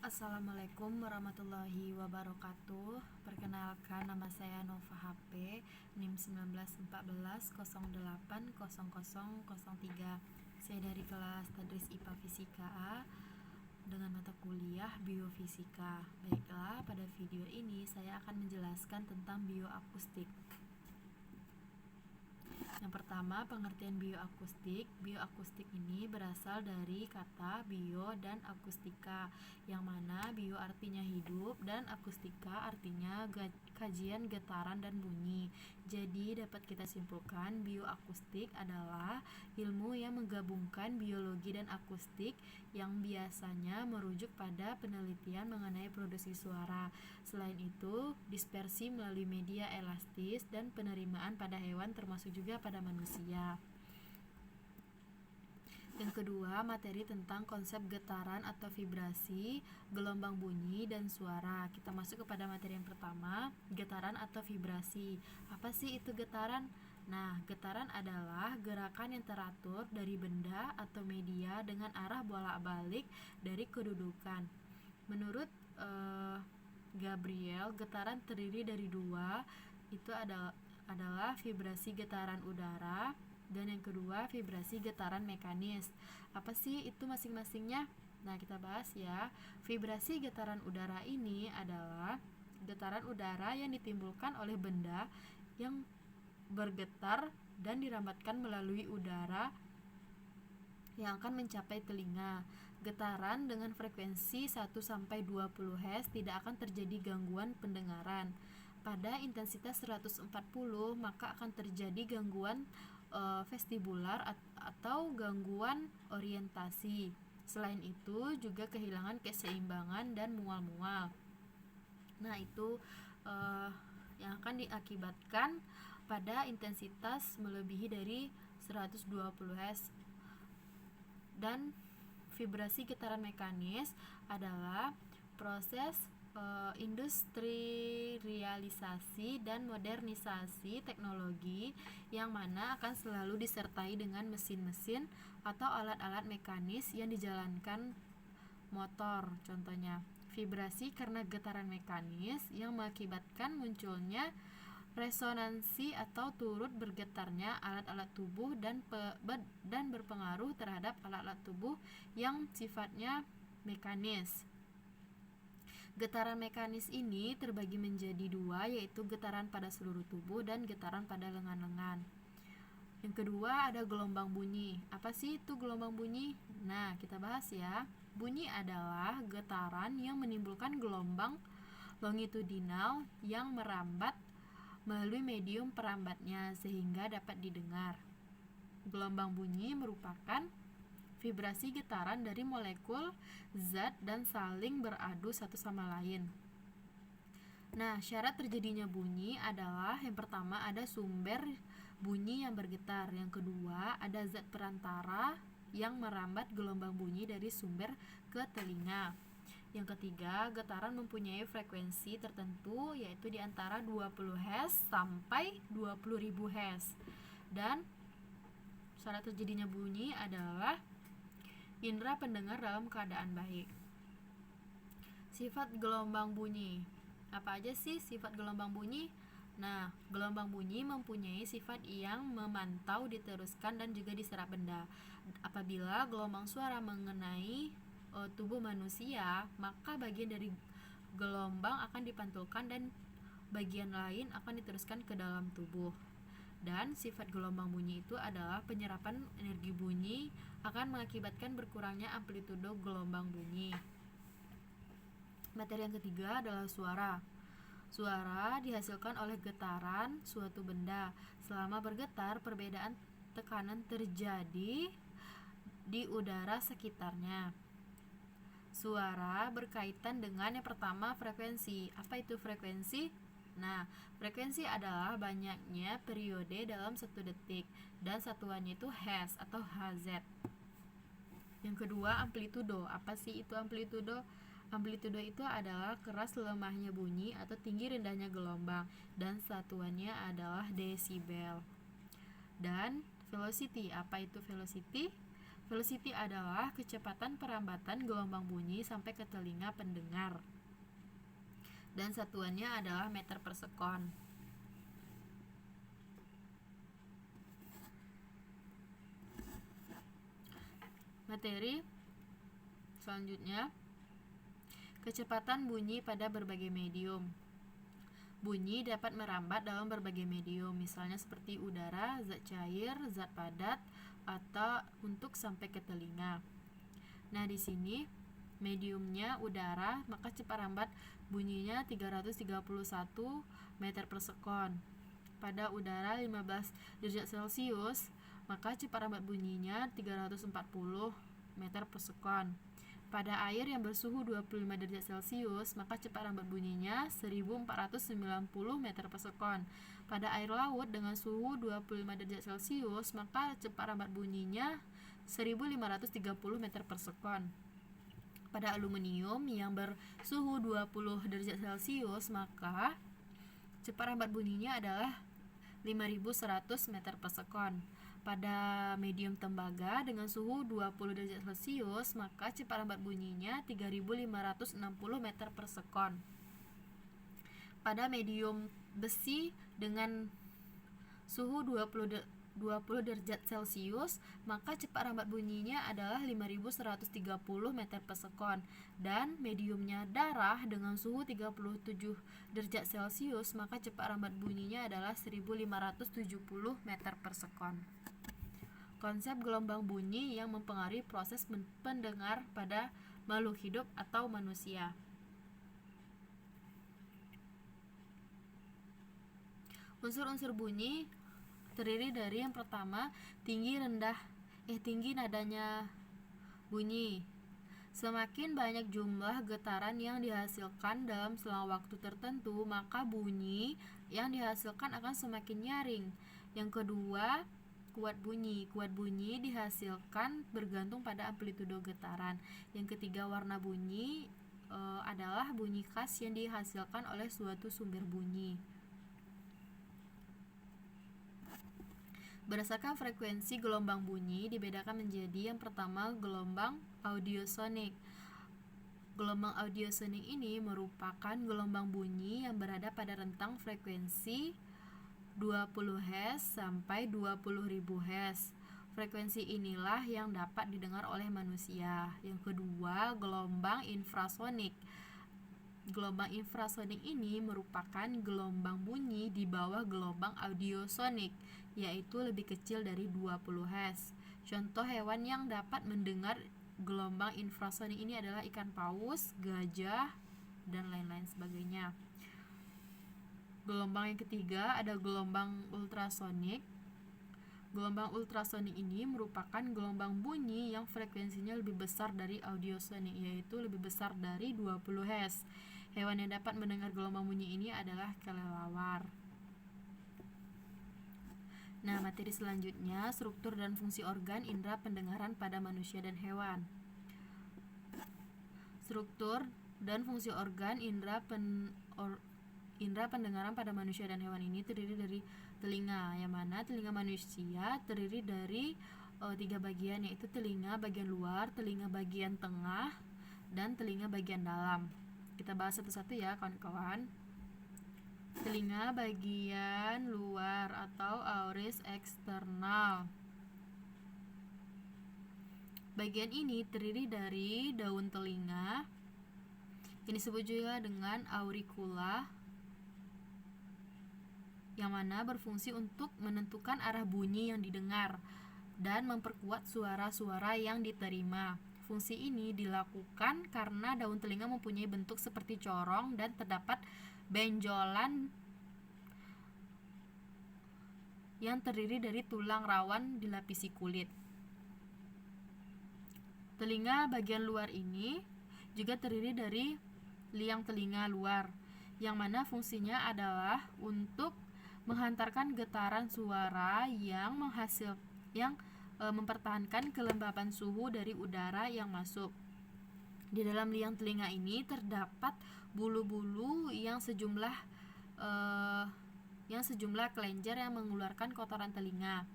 Assalamualaikum warahmatullahi wabarakatuh. Perkenalkan, nama saya Nova HP, NIM 1914080003. Saya dari kelas Tadris IPA Fisika A dengan mata kuliah Biofisika. Baiklah, pada video ini saya akan menjelaskan tentang bioakustik. Yang pertama, pengertian bioakustik. Bioakustik ini berasal dari kata bio dan akustika, yang mana bio artinya hidup dan akustika artinya kajian getaran dan bunyi. Jadi dapat kita simpulkan bioakustik adalah ilmu yang menggabungkan biologi dan akustik yang biasanya merujuk pada penelitian mengenai produksi suara. Selain itu, dispersi melalui media elastis dan penerimaan pada hewan termasuk juga pada manusia. Yang kedua, materi tentang konsep getaran atau vibrasi, gelombang bunyi, dan suara. Kita masuk kepada materi yang pertama, getaran atau vibrasi. Apa sih itu getaran? Nah, getaran adalah gerakan yang teratur dari benda atau media dengan arah bolak-balik dari kedudukan. Menurut Gabriel, getaran terdiri dari dua, itu adalah vibrasi getaran udara, dan yang kedua vibrasi getaran mekanis. Apa sih itu masing-masingnya? Nah, kita bahas ya. Vibrasi getaran udara ini adalah getaran udara yang ditimbulkan oleh benda yang bergetar dan dirambatkan melalui udara yang akan mencapai telinga. Getaran dengan frekuensi 1-20 Hz tidak akan terjadi gangguan pendengaran. Pada intensitas 140 maka akan terjadi gangguan vestibular atau gangguan orientasi. Selain itu juga kehilangan keseimbangan dan mual-mual. Nah, itu yang akan diakibatkan pada intensitas melebihi dari 120 Hz. Dan vibrasi getaran mekanis adalah proses industrialisasi dan modernisasi teknologi yang mana akan selalu disertai dengan mesin-mesin atau alat-alat mekanis yang dijalankan motor. Contohnya, vibrasi karena getaran mekanis yang mengakibatkan munculnya resonansi atau turut bergetarnya alat-alat tubuh dan berpengaruh terhadap alat-alat tubuh yang sifatnya mekanis. Getaran mekanis ini terbagi menjadi dua, yaitu getaran pada seluruh tubuh dan getaran pada lengan-lengan. Yang kedua ada gelombang bunyi. Apa sih itu gelombang bunyi? Nah, kita bahas ya. Bunyi adalah getaran yang menimbulkan gelombang longitudinal yang merambat melalui medium perambatnya sehingga dapat didengar. Gelombang bunyi merupakan vibrasi getaran dari molekul, zat, dan saling beradu satu sama lain. Nah, syarat terjadinya bunyi adalah yang pertama ada sumber bunyi yang bergetar, yang kedua ada zat perantara yang merambat gelombang bunyi dari sumber ke telinga. Yang ketiga, getaran mempunyai frekuensi tertentu yaitu di antara 20 Hz sampai 20.000 Hz. Dan syarat terjadinya bunyi adalah indera pendengar dalam keadaan baik. Sifat gelombang bunyi. Apa aja sih sifat gelombang bunyi? Nah, gelombang bunyi mempunyai sifat yang memantau, diteruskan, dan juga diserap benda. Apabila gelombang suara mengenai tubuh manusia, maka bagian dari gelombang akan dipantulkan dan bagian lain akan diteruskan ke dalam tubuh. Dan sifat gelombang bunyi itu adalah penyerapan energi bunyi akan mengakibatkan berkurangnya amplitudo gelombang bunyi. Materi yang ketiga adalah suara. Suara dihasilkan oleh getaran suatu benda. Selama bergetar, perbedaan tekanan terjadi di udara sekitarnya. Suara berkaitan dengan yang pertama frekuensi. Apa itu frekuensi? Nah, frekuensi adalah banyaknya periode dalam 1 detik dan satuannya itu Hz atau Hz. Yang kedua, amplitudo. Apa sih itu amplitudo? Amplitudo itu adalah keras lemahnya bunyi atau tinggi rendahnya gelombang dan satuannya adalah desibel. Dan velocity. Apa itu velocity? Velocity adalah kecepatan perambatan gelombang bunyi sampai ke telinga pendengar. Dan satuannya adalah meter per sekon. Materi selanjutnya, kecepatan bunyi pada berbagai medium. Bunyi dapat merambat dalam berbagai medium, misalnya seperti udara, zat cair, zat padat, atau untuk sampai ke telinga. Nah, di sini mediumnya udara, maka cepat rambat bunyinya 331 meter per sekon. Pada udara 15 derajat Celcius, maka cepat rambat bunyinya 340 meter per sekon. Pada air yang bersuhu 25 derajat Celcius, maka cepat rambat bunyinya 1490 meter per sekon. Pada air laut dengan suhu 25 derajat Celcius, maka cepat rambat bunyinya 1530 meter per sekon. Pada aluminium yang bersuhu 20 derajat Celcius, maka cepat rambat bunyinya adalah 5100 meter per sekon. Pada medium tembaga dengan suhu 20 derajat Celcius, maka cepat rambat bunyinya 3560 meter per sekon. Pada medium besi dengan suhu 20 derajat Celcius, maka cepat rambat bunyinya adalah 5130 meter per sekon. Dan mediumnya darah dengan suhu 37 derajat Celcius, maka cepat rambat bunyinya adalah 1570 meter per sekon. Konsep gelombang bunyi yang mempengaruhi proses pendengar pada makhluk hidup atau manusia. Unsur-unsur bunyi terdiri dari yang pertama, tinggi nadanya bunyi. Semakin banyak jumlah getaran yang dihasilkan dalam selang waktu tertentu, maka bunyi yang dihasilkan akan semakin nyaring. Yang kedua, kuat bunyi. Kuat bunyi dihasilkan bergantung pada amplitudo getaran. Yang ketiga, warna bunyi adalah bunyi khas yang dihasilkan oleh suatu sumber bunyi. Berdasarkan frekuensi gelombang bunyi dibedakan menjadi yang pertama, gelombang audiosonik. Gelombang audiosonik ini merupakan gelombang bunyi yang berada pada rentang frekuensi 20 Hz sampai 20.000 Hz. Frekuensi inilah yang dapat didengar oleh manusia. Yang kedua, gelombang infrasonik. Gelombang infrasonik ini merupakan gelombang bunyi di bawah gelombang audiosonik, yaitu lebih kecil dari 20 Hz. Contoh hewan yang dapat mendengar gelombang infrasonik ini adalah ikan paus, gajah, dan lain-lain sebagainya. Gelombang yang ketiga ada gelombang ultrasonik. Gelombang ultrasonik ini merupakan gelombang bunyi yang frekuensinya lebih besar dari audiosonik, yaitu lebih besar dari 20 Hz. Hewan yang dapat mendengar gelombang bunyi ini adalah kelelawar. Nah, materi selanjutnya, struktur dan fungsi organ indera pendengaran pada manusia dan hewan. Struktur dan fungsi organ indera pendengaran pada manusia dan hewan ini terdiri dari telinga, yang mana telinga manusia terdiri dari 3 bagian, yaitu telinga bagian luar, telinga bagian tengah, dan telinga bagian dalam. Kita bahas satu-satu ya kawan-kawan. Telinga bagian luar atau auris eksternal. Bagian ini terdiri dari daun telinga, yang disebut juga dengan auricula, yang mana berfungsi untuk menentukan arah bunyi yang didengar dan memperkuat suara-suara yang diterima. Fungsi ini dilakukan karena daun telinga mempunyai bentuk seperti corong dan terdapat benjolan yang terdiri dari tulang rawan dilapisi kulit. Telinga bagian luar ini juga terdiri dari liang telinga luar, yang mana fungsinya adalah untuk menghantarkan getaran suara yang mempertahankan kelembapan suhu dari udara yang masuk. Di dalam liang telinga ini terdapat bulu-bulu yang sejumlah kelenjar yang mengeluarkan kotoran telinga.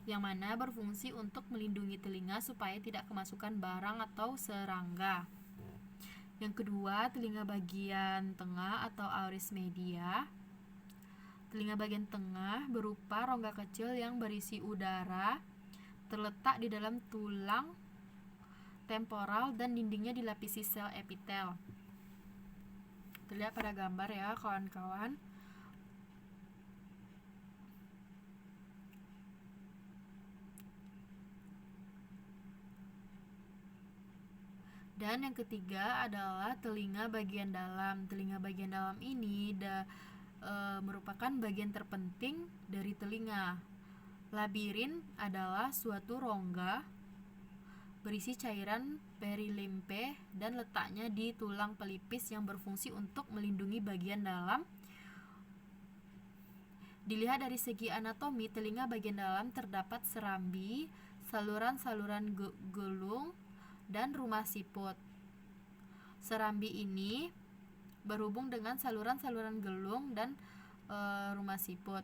yang mana berfungsi untuk melindungi telinga supaya tidak kemasukan barang atau serangga. Yang kedua, telinga bagian tengah atau iris media. Telinga bagian tengah berupa rongga kecil yang berisi udara, terletak di dalam tulang temporal dan dindingnya dilapisi sel epitel. Terlihat pada gambar ya kawan-kawan. Dan yang ketiga adalah telinga bagian dalam. Telinga bagian dalam ini merupakan bagian terpenting dari telinga. Labirin adalah suatu rongga berisi cairan perilimfe dan letaknya di tulang pelipis yang berfungsi untuk melindungi bagian dalam. Dilihat dari segi anatomi, telinga bagian dalam terdapat serambi, saluran-saluran gelung, dan rumah siput. Serambi ini berhubung dengan saluran-saluran gelung dan rumah siput.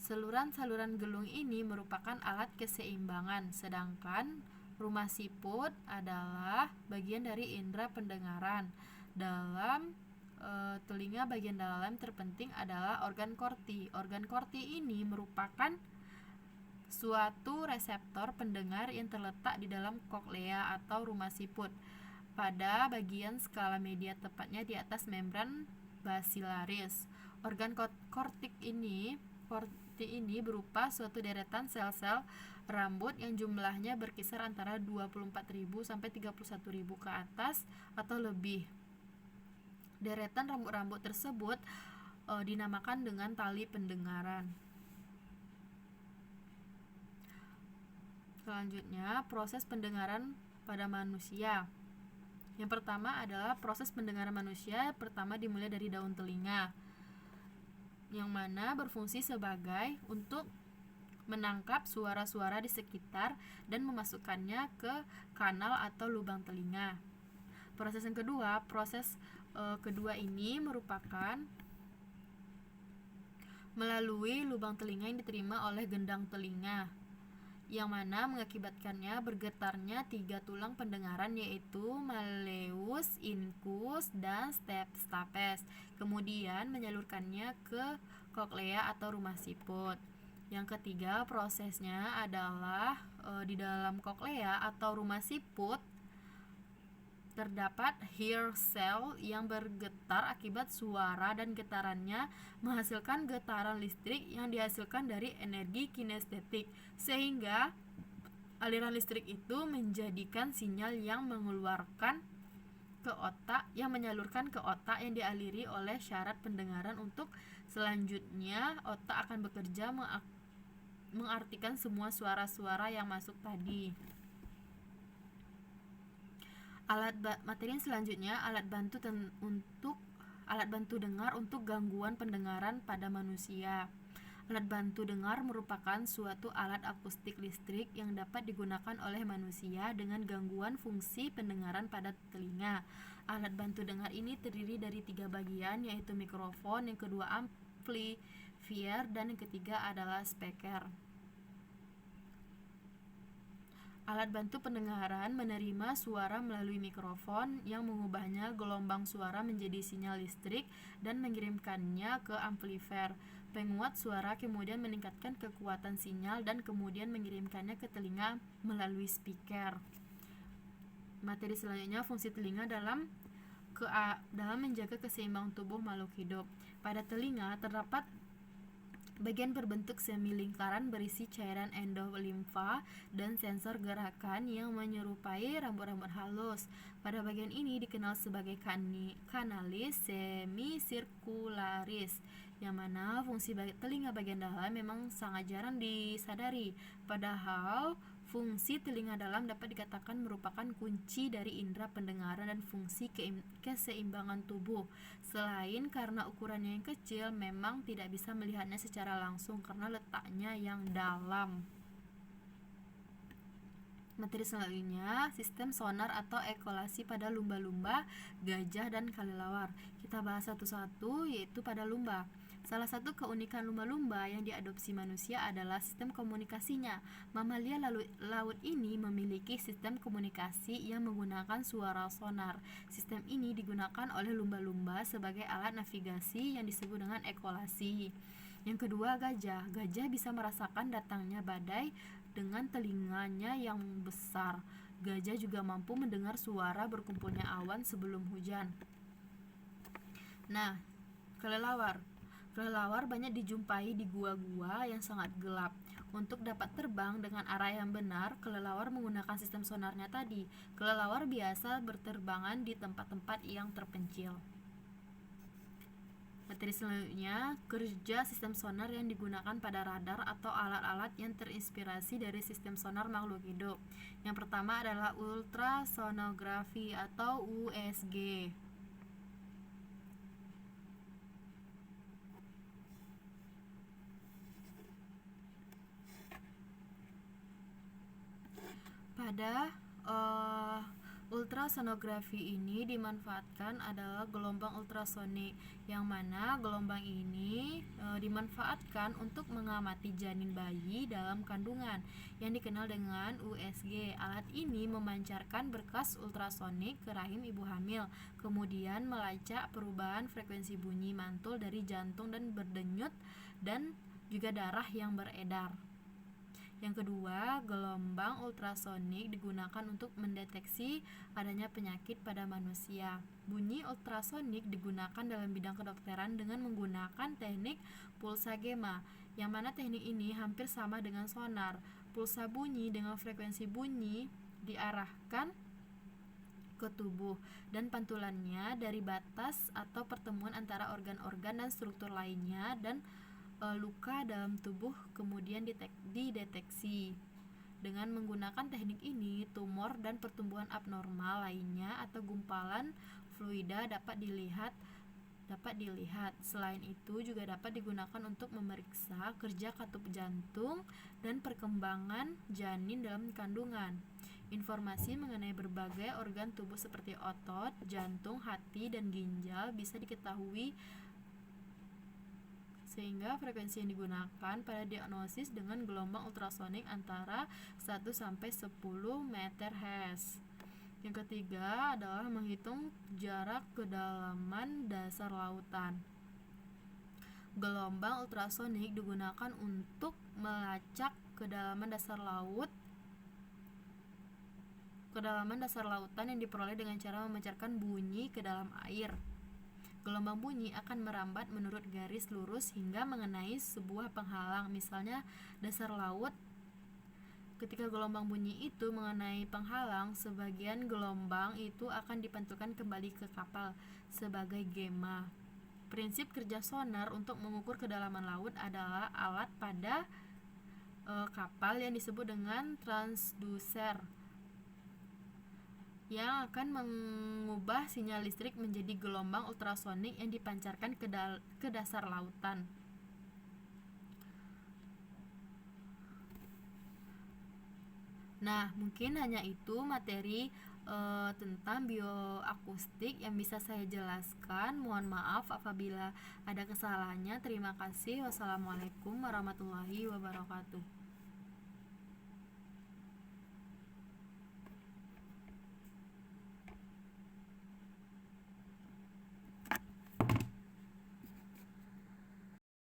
Saluran-saluran gelung ini merupakan alat keseimbangan, sedangkan rumah siput adalah bagian dari indera pendengaran. Dalam telinga bagian dalam terpenting adalah organ korti. Organ korti ini merupakan suatu reseptor pendengar yang terletak di dalam koklea atau rumah siput pada bagian skala media, tepatnya di atas membran basilaris. Organ korti ini berupa suatu deretan sel-sel rambut yang jumlahnya berkisar antara 24.000 sampai 31.000 ke atas atau lebih. Deretan rambut-rambut tersebut dinamakan dengan tali pendengaran. Selanjutnya, proses pendengaran pada manusia. Yang pertama adalah proses pendengaran manusia. Pertama dimulai dari daun telinga, yang mana berfungsi sebagai untuk menangkap suara-suara di sekitar dan memasukkannya ke kanal atau lubang telinga. Proses kedua ini merupakan melalui lubang telinga yang diterima oleh gendang telinga, yang mana mengakibatkannya bergetarnya 3 tulang pendengaran, yaitu malleus, incus, dan stapes. Kemudian menyalurkannya ke koklea atau rumah siput. Yang ketiga, prosesnya adalah di dalam koklea atau rumah siput terdapat hair cell yang bergetar akibat suara, dan getarannya menghasilkan getaran listrik yang dihasilkan dari energi kinestetik, sehingga aliran listrik itu menjadikan sinyal yang mengeluarkan ke otak, yang menyalurkan ke otak yang dialiri oleh syarat pendengaran. Untuk selanjutnya otak akan bekerja mengartikan semua suara-suara yang masuk tadi. Materi selanjutnya alat bantu dengar untuk gangguan pendengaran pada manusia. Alat bantu dengar merupakan suatu alat akustik listrik yang dapat digunakan oleh manusia dengan gangguan fungsi pendengaran pada telinga. Alat bantu dengar ini terdiri dari 3 bagian, yaitu mikrofon, yang kedua amplifier, dan yang ketiga adalah speaker. Alat bantu pendengaran menerima suara melalui mikrofon yang mengubahnya gelombang suara menjadi sinyal listrik dan mengirimkannya ke amplifier. Penguat suara kemudian meningkatkan kekuatan sinyal dan kemudian mengirimkannya ke telinga melalui speaker. Materi selanjutnya, fungsi telinga dalam menjaga keseimbangan tubuh makhluk hidup. Pada telinga terdapat bagian berbentuk semi lingkaran berisi cairan endolimfa dan sensor gerakan yang menyerupai rambut-rambut halus. Pada bagian ini dikenal sebagai kanalis semisirkularis, yang mana fungsi telinga bagian dalam memang sangat jarang disadari. Padahal fungsi telinga dalam dapat dikatakan merupakan kunci dari indera pendengaran dan fungsi keseimbangan tubuh. Selain karena ukurannya yang kecil, memang tidak bisa melihatnya secara langsung karena letaknya yang dalam. Materi selanjutnya, sistem sonar atau ekolasi pada lumba-lumba, gajah, dan kelelawar. Kita bahas satu-satu, yaitu pada lumba. Salah satu keunikan lumba-lumba yang diadopsi manusia adalah sistem komunikasinya. Mamalia laut ini memiliki sistem komunikasi yang menggunakan suara sonar. Sistem ini digunakan oleh lumba-lumba sebagai alat navigasi yang disebut dengan ekolasi. Yang kedua, gajah. Gajah bisa merasakan datangnya badai dengan telinganya yang besar. Gajah juga mampu mendengar suara berkumpulnya awan sebelum hujan. Nah, kelelawar. Kelelawar banyak dijumpai di gua-gua yang sangat gelap. Untuk dapat terbang dengan arah yang benar, kelelawar menggunakan sistem sonarnya tadi. Kelelawar biasa berterbangan di tempat-tempat yang terpencil. Materi selanjutnya, kerja sistem sonar yang digunakan pada radar atau alat-alat yang terinspirasi dari sistem sonar makhluk hidup. Yang pertama adalah ultrasonografi atau USG. Pada ultrasonografi ini dimanfaatkan adalah gelombang ultrasonik, yang mana gelombang ini dimanfaatkan untuk mengamati janin bayi dalam kandungan yang dikenal dengan USG. Alat ini memancarkan berkas ultrasonik ke rahim ibu hamil, kemudian melacak perubahan frekuensi bunyi mantul dari jantung dan berdenyut dan juga darah yang beredar. Yang kedua, gelombang ultrasonik digunakan untuk mendeteksi adanya penyakit pada manusia. Bunyi ultrasonik digunakan dalam bidang kedokteran dengan menggunakan teknik pulsa gamma, yang mana teknik ini hampir sama dengan sonar. Pulsa bunyi dengan frekuensi bunyi diarahkan ke tubuh, dan pantulannya dari batas atau pertemuan antara organ-organ dan struktur lainnya dan luka dalam tubuh kemudian dideteksi. Dengan menggunakan teknik ini, tumor dan pertumbuhan abnormal lainnya atau gumpalan fluida dapat dilihat. Selain itu juga dapat digunakan untuk memeriksa kerja katup jantung dan perkembangan janin dalam kandungan. Informasi mengenai berbagai organ tubuh seperti otot, jantung, hati, dan ginjal bisa diketahui, sehingga frekuensi yang digunakan pada diagnosis dengan gelombang ultrasonik antara 1 sampai 10 MHz. Yang ketiga adalah menghitung jarak kedalaman dasar lautan. Gelombang ultrasonik digunakan untuk melacak kedalaman dasar lautan yang diperoleh dengan cara memancarkan bunyi ke dalam air. Gelombang bunyi akan merambat menurut garis lurus hingga mengenai sebuah penghalang, misalnya dasar laut. Ketika gelombang bunyi itu mengenai penghalang, sebagian gelombang itu akan dipantulkan kembali ke kapal sebagai gamma. Prinsip kerja sonar untuk mengukur kedalaman laut adalah alat pada kapal yang disebut dengan transducer, yang akan mengubah sinyal listrik menjadi gelombang ultrasonik yang dipancarkan ke dasar lautan. Nah, mungkin hanya itu materi tentang bioakustik yang bisa saya jelaskan. Mohon maaf apabila ada kesalahannya. Terima kasih. Wassalamualaikum warahmatullahi wabarakatuh.